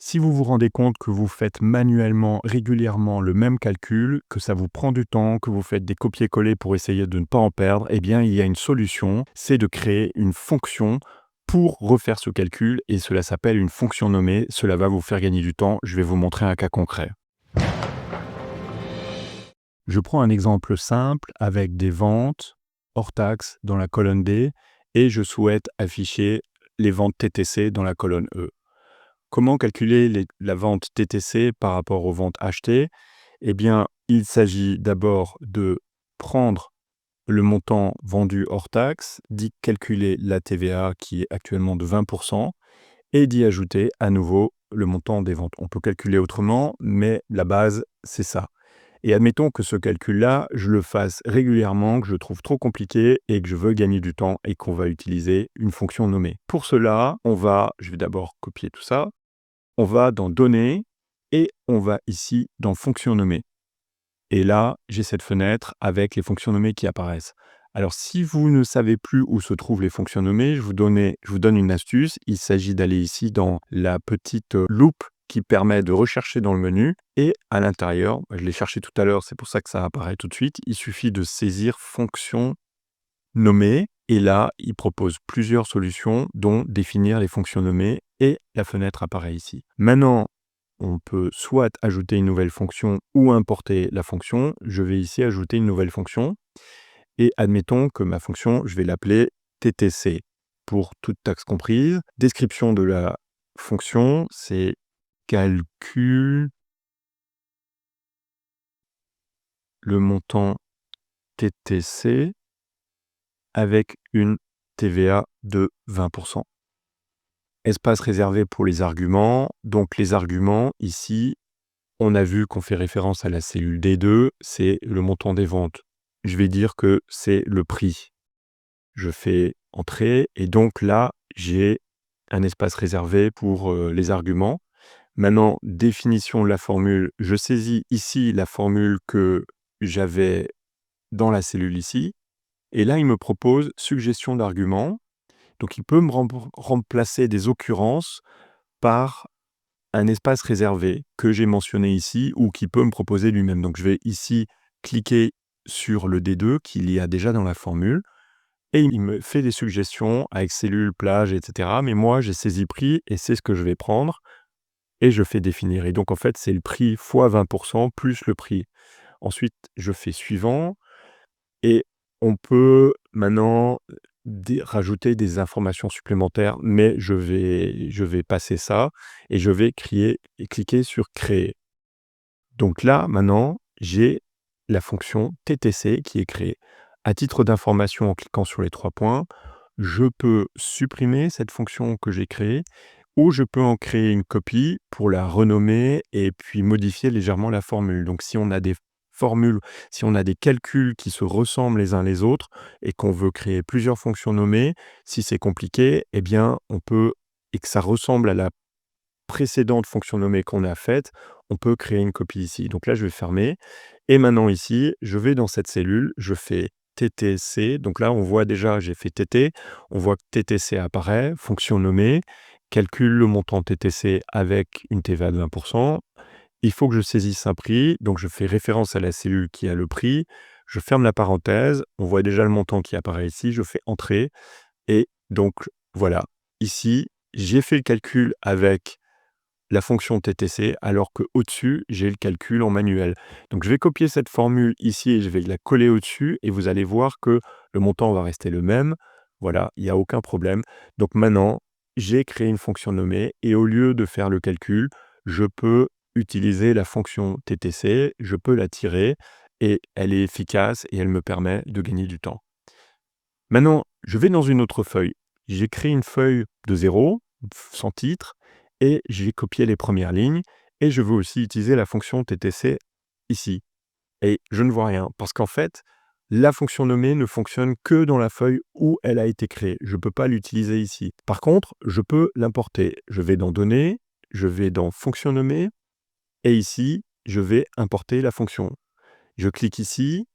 Si vous vous rendez compte que vous faites manuellement, régulièrement le même calcul, que ça vous prend du temps, que vous faites des copier-coller pour essayer de ne pas en perdre, eh bien, il y a une solution, c'est de créer une fonction pour refaire ce calcul et cela s'appelle une fonction nommée. Cela va vous faire gagner du temps. Je vais vous montrer un cas concret. Je prends un exemple simple avec des ventes hors taxes dans la colonne D et je souhaite afficher les ventes TTC dans la colonne E. Comment calculer la vente TTC par rapport aux ventes achetées? Eh bien, il s'agit d'abord de prendre le montant vendu hors taxe, d'y calculer la TVA qui est actuellement de 20% et d'y ajouter à nouveau le montant des ventes. On peut calculer autrement, mais la base, c'est ça. Et admettons que ce calcul-là, je le fasse régulièrement, que je trouve trop compliqué et que je veux gagner du temps et qu'on va utiliser une fonction nommée. Pour cela, je vais d'abord copier tout ça. On va dans Données et on va ici dans Fonctions nommées. Et là, j'ai cette fenêtre avec les fonctions nommées qui apparaissent. Alors, si vous ne savez plus où se trouvent les fonctions nommées, je vous donne une astuce. Il s'agit d'aller ici dans la petite loupe qui permet de rechercher dans le menu. Et à l'intérieur, je l'ai cherché tout à l'heure, c'est pour ça que ça apparaît tout de suite. Il suffit de saisir Fonctions nommées. Et là, il propose plusieurs solutions, dont définir les fonctions nommées, et la fenêtre apparaît ici. Maintenant, on peut soit ajouter une nouvelle fonction ou importer la fonction. Je vais ici ajouter une nouvelle fonction, et admettons que ma fonction, je vais l'appeler TTC, pour toute taxe comprise. Description de la fonction, c'est calcul le montant TTC avec une TVA de 20%. Espace réservé pour les arguments. Donc les arguments, ici, on a vu qu'on fait référence à la cellule D2, c'est le montant des ventes. Je vais dire que c'est le prix. Je fais Entrée et donc là, j'ai un espace réservé pour les arguments. Maintenant, définition de la formule, je saisis ici la formule que j'avais dans la cellule ici. Et là, il me propose suggestion d'arguments. Donc, il peut me remplacer des occurrences par un espace réservé que j'ai mentionné ici ou qui peut me proposer lui-même. Donc, je vais ici cliquer sur le D2 qu'il y a déjà dans la formule et il me fait des suggestions avec cellule, plage, etc. Mais moi, j'ai saisi prix et c'est ce que je vais prendre et je fais définir. Et donc, en fait, c'est le prix fois 20% plus le prix. Ensuite, je fais suivant. Et on peut maintenant rajouter des informations supplémentaires, mais je vais passer ça et je vais cliquer sur Créer. Donc là, maintenant, j'ai la fonction TTC qui est créée. À titre d'information, en cliquant sur les 3 points, je peux supprimer cette fonction que j'ai créée ou je peux en créer une copie pour la renommer et puis modifier légèrement la formule. Donc si on a des formules, si on a des calculs qui se ressemblent les uns les autres et qu'on veut créer plusieurs fonctions nommées, si c'est compliqué, eh bien on peut, et que ça ressemble à la précédente fonction nommée qu'on a faite, on peut créer une copie ici. Donc là, je vais fermer. Et maintenant ici, je vais dans cette cellule, je fais TTC. Donc là, on voit déjà, j'ai fait TT. On voit que TTC apparaît, fonction nommée, calcule le montant TTC avec une TVA de 20%. Il faut que je saisisse un prix. Donc je fais référence à la cellule qui a le prix. Je ferme la parenthèse. On voit déjà le montant qui apparaît ici. Je fais Entrée. Et donc voilà, ici, j'ai fait le calcul avec la fonction TTC, alors qu'au-dessus, j'ai le calcul en manuel. Donc, je vais copier cette formule ici et je vais la coller au-dessus et vous allez voir que le montant va rester le même. Voilà, il n'y a aucun problème. Donc maintenant, j'ai créé une fonction nommée et au lieu de faire le calcul, je peux utiliser la fonction TTC, je peux la tirer et elle est efficace et elle me permet de gagner du temps. Maintenant, je vais dans une autre feuille. J'ai créé une feuille de 0, sans titre, et j'ai copié les premières lignes, et je veux aussi utiliser la fonction TTC ici. Et je ne vois rien, parce qu'en fait, la fonction nommée ne fonctionne que dans la feuille où elle a été créée. Je ne peux pas l'utiliser ici. Par contre, je peux l'importer. Je vais dans Données, je vais dans Fonction nommée, et ici, je vais importer la fonction. Je clique ici,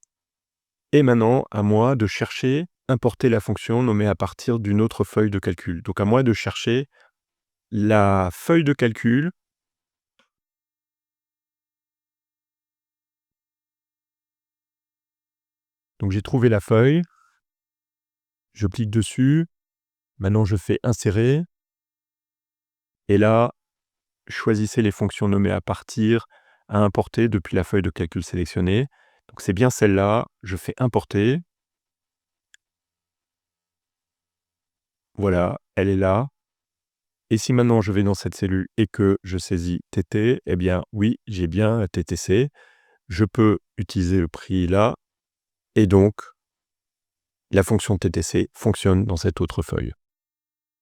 et maintenant, à moi de chercher, importer la fonction nommée à partir d'une autre feuille de calcul. Donc à moi de chercher la feuille de calcul Donc j'ai trouvé la feuille, je clique dessus, maintenant je fais insérer, et là, choisissez les fonctions nommées à partir, à importer depuis la feuille de calcul sélectionnée. Donc c'est bien celle-là, je fais importer. Voilà, elle est là. Et si maintenant je vais dans cette cellule et que je saisis TT, eh bien oui, j'ai bien un TTC. Je peux utiliser le prix là, et donc la fonction TTC fonctionne dans cette autre feuille.